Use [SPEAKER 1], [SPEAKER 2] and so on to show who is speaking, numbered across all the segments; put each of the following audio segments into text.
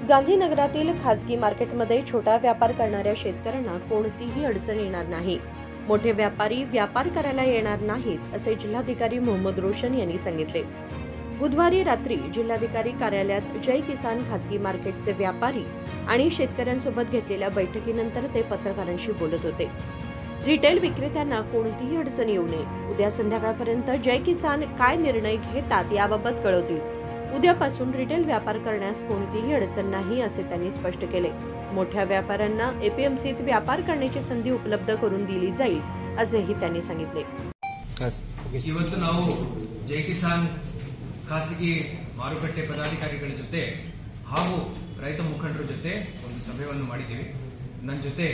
[SPEAKER 1] गांधीनगरातील खासगी मार्केटमध्ये छोटा व्यापार करणाऱ्या शेतकऱ्यांना कोणतीही अडचण येणार नाही. मोठे व्यापारी व्यापार करायला येणार नाहीत असे जिल्हाधिकारी मोहम्मद रोशन यांनी सांगितले. बुधवारी रात्री जिल्हाधिकारी कार्यालयात जय किसान खासगी मार्केटचे व्यापारी आणि शेतकऱ्यांसोबत घेतलेल्या बैठकीनंतर ते पत्रकारांशी बोलत होते. रिटेल विक्रेत्यांना कोणतीही अडचण येऊ नये. उद्या संध्याकाळपर्यंत जय किसान काय निर्णय घेतात याबाबत कळवतील. उद्यापासून रिटेल व्यापार करण्यास कोणतीही अडचण नाही असे त्यांनी स्पष्ट केले. मोठ्या व्यापाऱ्यांना एपीएमसीत व्यापार करण्याची संधी उपलब्ध करून दिली जाईल असेही त्यांनी सांगितले.
[SPEAKER 2] ಇವತ್ತು ನಾವು ಜೈ ಕಿಸಾನ್ ಖಾಸಗಿ ಮಾರುಕಟ್ಟೆ ಪದಾಧಿಕಾರಿಗಳ ಜೊತೆ ಹಾಗೂ ರೈತ ಮುಖಂಡರ ಜೊತೆ ಒಂದು ಸಭೆಯನ್ನು ಮಾಡಿದ್ದೀವಿ. ನನ್ನ ಜೊತೆ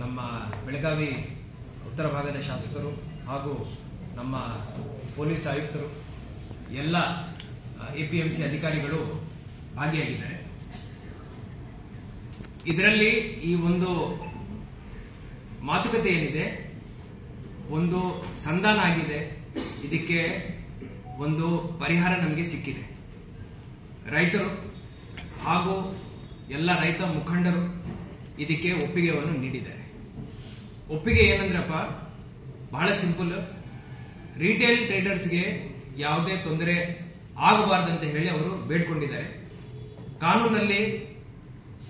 [SPEAKER 2] ನಮ್ಮ ಬೆಳಗಾವಿ ಉತ್ತರ ಭಾಗದ ಶಾಸಕರು ಹಾಗೂ ನಮ್ಮ ಪೊಲೀಸ್ ಆಯುಕ್ತರು ಎಲ್ಲ ಎಪಿಎಂಸಿ ಅಧಿಕಾರಿಗಳು ಭಾಗಿಯಾಗಿದ್ದಾರೆ. ಇದರಲ್ಲಿ ಈ ಒಂದು ಮಾತುಕತೆ ಏನಿದೆ ಒಂದು ಸಂಧಾನ ಆಗಿದೆ. ಇದಕ್ಕೆ ಒಂದು ಪರಿಹಾರ ನಮಗೆ ಸಿಕ್ಕಿದೆ. ರೈತರು ಹಾಗೂ ಎಲ್ಲ ರೈತ ಮುಖಂಡರು ಇದಕ್ಕೆ ಒಪ್ಪಿಗೆಯನ್ನು ನೀಡಿದ್ದಾರೆ. ಒಪ್ಪಿಗೆ ಏನಂದ್ರಪ್ಪ ಬಹಳ ಸಿಂಪಲ್. ರಿಟೇಲ್ ಟ್ರೇಡರ್ಸ್ಗೆ ಯಾವುದೇ ತೊಂದರೆ ಆಗಬಾರದಂತ ಹೇಳಿ ಅವರು ಬೇಡ್ಕೊಂಡಿದ್ದಾರೆ. ಕಾನೂನಲ್ಲಿ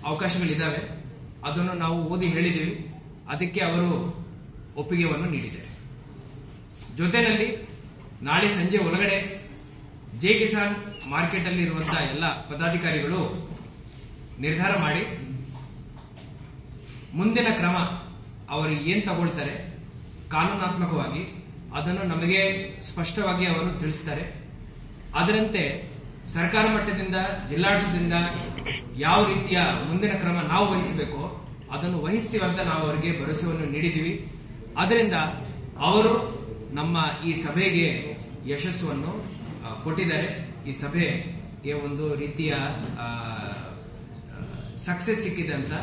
[SPEAKER 2] ಅವಕಾಶಗಳಿದ್ದಾವೆ, ಅದನ್ನು ನಾವು ಓದಿ ಹೇಳಿದ್ದೀವಿ. ಅದಕ್ಕೆ ಅವರು ಒಪ್ಪಿಗೆಯನ್ನು ನೀಡಿದ್ದಾರೆ. ಜೊತೆಯಲ್ಲಿ ನಾಳೆ ಸಂಜೆ ಒಳಗಡೆ ಜೈ ಕಿಸಾನ್ ಮಾರ್ಕೆಟ್ ಅಲ್ಲಿ ಇರುವಂತಹ ಎಲ್ಲ ಪದಾಧಿಕಾರಿಗಳು ನಿರ್ಧಾರ ಮಾಡಿ ಮುಂದಿನ ಕ್ರಮ ಅವರು ಏನ್ ತಗೊಳ್ತಾರೆ ಕಾನೂನಾತ್ಮಕವಾಗಿ ಅದನ್ನು ನಮಗೆ ಸ್ಪಷ್ಟವಾಗಿ ಅವರು ತಿಳಿಸ್ತಾರೆ. ಅದರಂತೆ ಸರ್ಕಾರ ಮಟ್ಟದಿಂದ ಜಿಲ್ಲಾಡಳಿತದಿಂದ ಯಾವ ರೀತಿಯ ಮುಂದಿನ ಕ್ರಮ ನಾವು ವಹಿಸಬೇಕೋ ಅದನ್ನು ವಹಿಸ್ತೀವಂತ ನಾವು ಅವರಿಗೆ ಭರವಸೆಯನ್ನು ನೀಡಿದ್ದೀವಿ. ಅದರಿಂದ ಅವರು ನಮ್ಮ ಈ ಸಭೆಗೆ ಯಶಸ್ಸನ್ನು ಕೊಟ್ಟಿದ್ದಾರೆ. ಈ ಸಭೆಗೆ ಒಂದು ರೀತಿಯ ಸಕ್ಸೆಸ್ ಸಿಕ್ಕಿದೆ ಅಂತ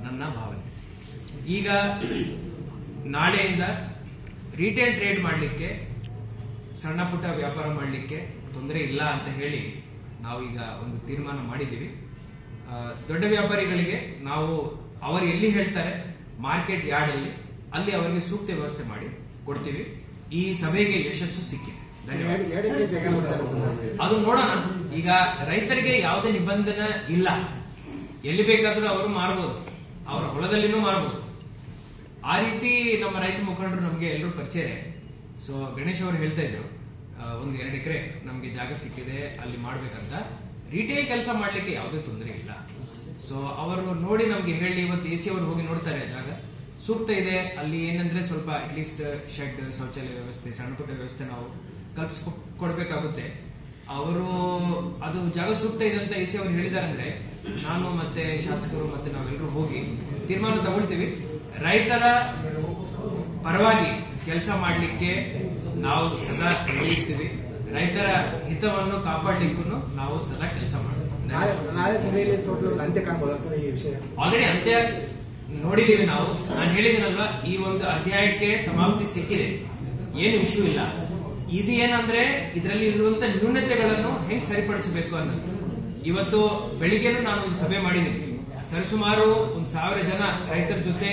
[SPEAKER 2] ನನ್ನ ಭಾವನೆ. ಈಗ ನಾಳೆಯಿಂದ ರಿಟೇಲ್ ಟ್ರೇಡ್ ಮಾಡಲಿಕ್ಕೆ ಸಣ್ಣ ಪುಟ್ಟ ವ್ಯಾಪಾರ ಮಾಡಲಿಕ್ಕೆ ತೊಂದರೆ ಇಲ್ಲ ಅಂತ ಹೇಳಿ ನಾವು ಈಗ ಒಂದು ತೀರ್ಮಾನ ಮಾಡಿದ್ದೀವಿ. ದೊಡ್ಡ ವ್ಯಾಪಾರಿಗಳಿಗೆ ನಾವು ಅವರು ಎಲ್ಲಿ ಹೇಳ್ತಾರೆ ಮಾರ್ಕೆಟ್ ಯಾರ್ಡ್ ಅಲ್ಲಿ ಅವರಿಗೆ ಸೂಕ್ತ ವ್ಯವಸ್ಥೆ ಮಾಡಿ ಕೊಡ್ತೀವಿ. ಈ ಸಭೆಗೆ ಯಶಸ್ಸು ಸಿಕ್ಕಿದೆ. ಅದು ನೋಡೋಣ. ಈಗ ರೈತರಿಗೆ ಯಾವುದೇ ನಿಬಂಧನೆ ಇಲ್ಲ, ಎಲ್ಲಿ ಬೇಕಾದ್ರೂ ಅವರು ಮಾರಬಹುದು, ಅವರ ಹೊಲದಲ್ಲಿನೂ ಮಾರಬಹುದು. ಆ ರೀತಿ ನಮ್ಮ ರೈತ ಮುಖಂಡರು ನಮಗೆ ಎಲ್ಲರೂ ಪರಿಚಯ. ಸೊ ಗಣೇಶ್ ಅವರು ಹೇಳ್ತಾ ಇದ್ರು ಒಂದು 2 ಎಕರೆ ನಮಗೆ ಜಾಗ ಸಿಕ್ಕಿದೆ ಅಲ್ಲಿ ಮಾಡ್ಬೇಕಂತ. ರಿಟೇಲ್ ಕೆಲಸ ಮಾಡ್ಲಿಕ್ಕೆ ಯಾವುದೇ ತೊಂದರೆ ಇಲ್ಲ. ಸೊ ಅವರು ನೋಡಿ ನಮ್ಗೆ ಹೇಳಿ ಇವತ್ತು ಎಸಿ ಅವರು ಹೋಗಿ ನೋಡ್ತಾರೆ ಜಾಗ ಸೂಕ್ತ ಇದೆ. ಅಲ್ಲಿ ಏನಂದ್ರೆ ಸ್ವಲ್ಪ ಅಟ್ಲೀಸ್ಟ್ ಶೆಡ್, ಶೌಚಾಲಯ ವ್ಯವಸ್ಥೆ, ಸಣ್ಣ ಪುಟ್ಟ ವ್ಯವಸ್ಥೆ ನಾವು ಕಲ್ಪಿಸ್ಕೊಡ್ಬೇಕಾಗುತ್ತೆ. ಅವರು ಅದು ಜಾಗ ಸೂಕ್ತ ಇದೆ ಅಂತ ಎಸಿ ಅವರು ಹೇಳಿದಾರೆ ಅಂದ್ರೆ ನಾನು ಮತ್ತೆ ಶಾಸಕರು ಮತ್ತೆ ನಾವೆಲ್ಲರೂ ಹೋಗಿ ತೀರ್ಮಾನ ತಗೊಳ್ತೀವಿ. ರೈತರ ಪರವಾಗಿ ಕೆಲಸ ಮಾಡಲಿಕ್ಕೆ ನಾವು ಸದಾ ಇರ್ತೀವಿ. ರೈತರ ಹಿತವನ್ನು ಕಾಪಾಡಲಿಕ್ಕೂ ನಾವು ಸದಾ ಕೆಲಸ ಮಾಡ್ತೀವಿ. ಆಲ್ರೆಡಿ ಅಂತ್ಯ ನೋಡಿದೀವಿ ನಾವು. ನಾನು ಹೇಳಿದ್ದೀನಲ್ವಾ, ಈ ಒಂದು ಅಧ್ಯಾಯಕ್ಕೆ ಸಮಾಪ್ತಿ ಸಿಕ್ಕಿದೆ, ಏನು ಇಶ್ಯೂ ಇಲ್ಲ. ಇದು ಏನಂದ್ರೆ ಇದರಲ್ಲಿ ಇರುವಂತ ನ್ಯೂನತೆಗಳನ್ನು ಹೆಂಗ್ ಸರಿಪಡಿಸಬೇಕು ಅನ್ನೋದು. ಇವತ್ತು ಬೆಳಿಗ್ಗೆನೂ ನಾನು ಒಂದು ಸಭೆ ಮಾಡಿದ್ದೀನಿ. ಸರಿಸುಮಾರು 1000 ಜನ ರೈತರ ಜೊತೆ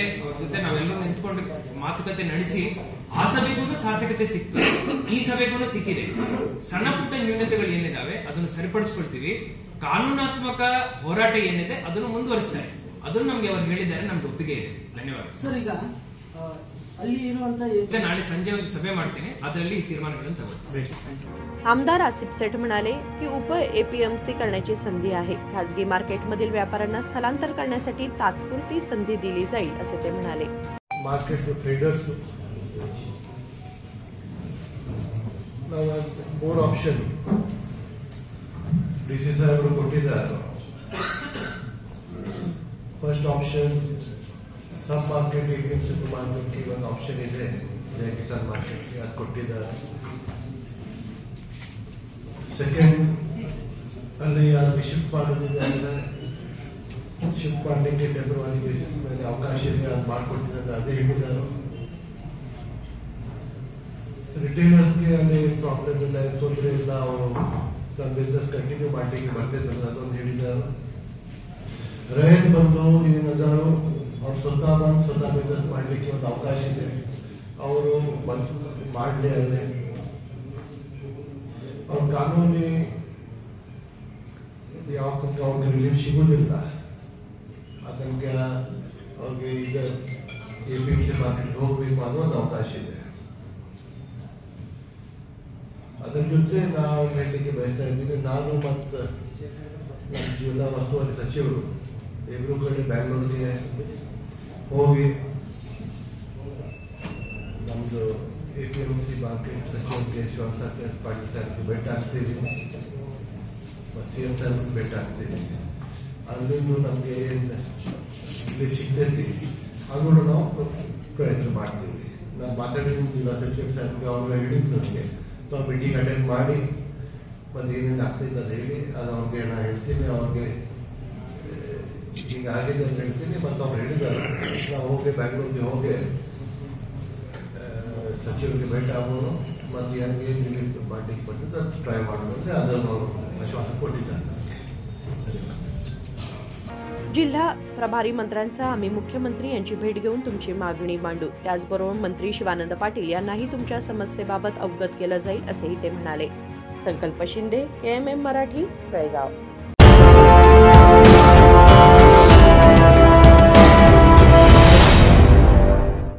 [SPEAKER 2] ನಾವೆಲ್ಲರೂ ನಿಂತ್ಕೊಂಡು ಮಾತುಕತೆ ನಡೆಸಿ ಆ ಸಭೆಗೂ ಸಾರ್ಥಕತೆ ಸಿಕ್ತು, ಈ ಸಭೆಗೂ ಸಿಕ್ಕಿದೆ. ಸಣ್ಣ ಪುಟ್ಟ ನ್ಯೂನತೆಗಳು ಏನಿದಾವೆ ಅದನ್ನು ಸರಿಪಡಿಸ್ಕೊಳ್ತೀವಿ. ಕಾನೂನಾತ್ಮಕ ಹೋರಾಟ ಏನಿದೆ ಅದನ್ನು ಮುಂದುವರಿಸ್ತಾರೆ. ಅದನ್ನು ನಮ್ಗೆ ಅವರು ಹೇಳಿದ್ದಾರೆ, ನಮ್ಗೆ ಒಪ್ಪಿಗೆ ಇದೆ. ಧನ್ಯವಾದ
[SPEAKER 3] ಸರ್. ಈಗ ಅಲ್ಲಿ ಇರುವಂತ
[SPEAKER 2] ನಾಳೆ संजय ಒಂದು ಸಭೆ ಮಾಡ್ತೀನಿ, ಅದರಲ್ಲಿ ತೀರ್ಮಾನಗಳನ್ನು ತಗೊಳ್ತೀನಿ.
[SPEAKER 1] आमदार आसिफ सेठ म्हणाले की उप एपीएमसी करण्याची संधी आहे. खासगी मार्केटमधील व्यापाऱ्यांना स्थलांतर करण्यासाठी तात्पुरती संधी दिली जाईल असे ते म्हणाले.
[SPEAKER 4] Market traders more option DC साहेब ಕೊಟ್ಟಿದ್ದಾರೆ. First option sub market APMC ಮಾರ್ಕೆಟ್ಗೆ ಒಂದು ಆಪ್ಷನ್ ಇದೆ, ಜೈ ಕಿಸಾನ್ ಮಾರ್ಕೆಟ್ಗೆ ಅದು ಕೊಟ್ಟಿದ್ದಾರೆ. ಸೆಕೆಂಡ್ ಅಲ್ಲಿ ಅಲ್ಲಿ ಶಿಫ್ಟ್ ಮಾಡೋದಿದೆ ಅಂದ್ರೆ ಶಿಫ್ಟ್ ಮಾಡಲಿಕ್ಕೆ ಟೆಂಪರರಿ ಬೇಸಿಸ್ ಮೇಲೆ ಅವಕಾಶ ಇದೆ, ಅದು ಮಾಡಿಕೊಟ್ಟಿದ್ದಾರೆ, ಅದೇ ಹೇಳಿದ್ದಾರೆ. ರಿಟೇಲರ್ಸ್ಗೆ ಅಲ್ಲಿ ಪ್ರಾಬ್ಲಮ್ ಇಲ್ಲ, ತೊಂದರೆ ಇಲ್ಲ, ಅವರು ನಮ್ಮ ಬಿಸ್ನೆಸ್ ಕಂಟಿನ್ಯೂ ಮಾಡಲಿಕ್ಕೆ ಬರ್ತಿದ್ದಾರೆ, ಅದೊಂದು ಹೇಳಿದ್ದಾರೆ. ಬಂದು ಏನಾದರೂ ಅವ್ರು ಸ್ವತಃ ಬಿಸ್ನೆಸ್ ಮಾಡಲಿಕ್ಕೆ ಒಂದು ಅವಕಾಶ ಇದೆ, ಅವರು ಮಾಡಲಿ ಅಲ್ಲೇ ಅವ್ರ ಕಾನೂನಿ ಯಾವ ತನಕ ಅವ್ರಿಗೆ ರಿಲೀಫ್ ಸಿಗೋದಿಲ್ಲ ಆ ತನಕ ಅವ್ರಿಗೆ ಈಗ APMC ಮಾರ್ಕೆಟ್ ಹೋಗ್ಬೇಕು ಅನ್ನೋ ಒಂದು ಅವಕಾಶ ಇದೆ. ಅದರ ಜೊತೆ ನಾವು ಹೇಳಲಿಕ್ಕೆ ಬಯಸ್ತಾ ಇದ್ದೀನಿ, ನಾನು ಮತ್ತು ನಮ್ಮ ಜಿಲ್ಲಾ ಉಸ್ತುವಾರಿ ಸಚಿವರು ಇಬ್ಬರು ಕಡೆ ಬ್ಯಾಂಗ್ಳೂರಿಗೆ ಹೋಗಿ ನಮ್ಮದು APMC ಮಾರ್ಕೆಟ್ ಸಚಿವರಿಗೆ ಶಿವಪ್ರಸಾದ್ ಪಾಟೀಲ್ ಸಾರ್ಗೆ ಭೇಟಿ ಆಗ್ತೀವಿ ಮತ್ತು CM ಸಾರ್ಗೆ ಭೇಟಿ ಆಗ್ತೀವಿ. ಅಲ್ಲಿಂದ ನಮಗೆ ಏನು ರಿಲೀಫ್ ಸಿಗ್ತೈತಿ ಅದನ್ನು ನಾವು ಪ್ರಯತ್ನ ಮಾಡ್ತೀವಿ. ನಾನು ಮಾತಾಡಿದ್ದೀನಿ ಜಿಲ್ಲಾ ಸಚಿವ ಸಾರ್ಗೆ, ಅವ್ರಿಗೆ ಹೇಳಿದ್ದು ನನಗೆ ನಾವು ಮೀಟಿಂಗ್ ಅಟೆಂಡ್ ಮಾಡಿ ಒಂದು ಏನೇನು ಆಗ್ತೈತೆ ಅದು ಹೇಳಿ ಅದು ಅವ್ರಿಗೆ ನಾನು ಹೇಳ್ತೀನಿ, ಅವ್ರಿಗೆ ಹೀಗಾಗಿದೆ ಅಂತ ಹೇಳ್ತೀನಿ. ಮತ್ತು ಅವ್ರು ಹೇಳಿದ್ದಾರೆ ನಾವು ಹೋಗಿ ಬ್ಯಾಂಗ್ಳೂರಿಗೆ ಹೋಗಿ ಸಚಿವರಿಗೆ ಭೇಟಿ ಆಗೋನು ಮತ್ತು ಹೆಂಗೆ ರಿಲೀಫ್ ಮಾಡಲಿಕ್ಕೆ ಬರ್ತದೆ ಅದು ಟ್ರೈ ಮಾಡೋದು ಅಂದರೆ ಅದನ್ನು ಅವರು ಆಶ್ವಾಸ ಕೊಟ್ಟಿದ್ದಾರೆ.
[SPEAKER 1] जिल्हा प्रभारी मंत्र्यांचा आम्ही मुख्यमंत्री यांची भेट घेऊन तुमची मागणी मांडू, त्याचबरोबर मंत्री शिवानंद पाटील यांनाही तुमच्या समस्येबाबत अवगत केलं जाईल असेही ते म्हणाले. संकल्प शिंदे, KMM मराठी, बेळगाव.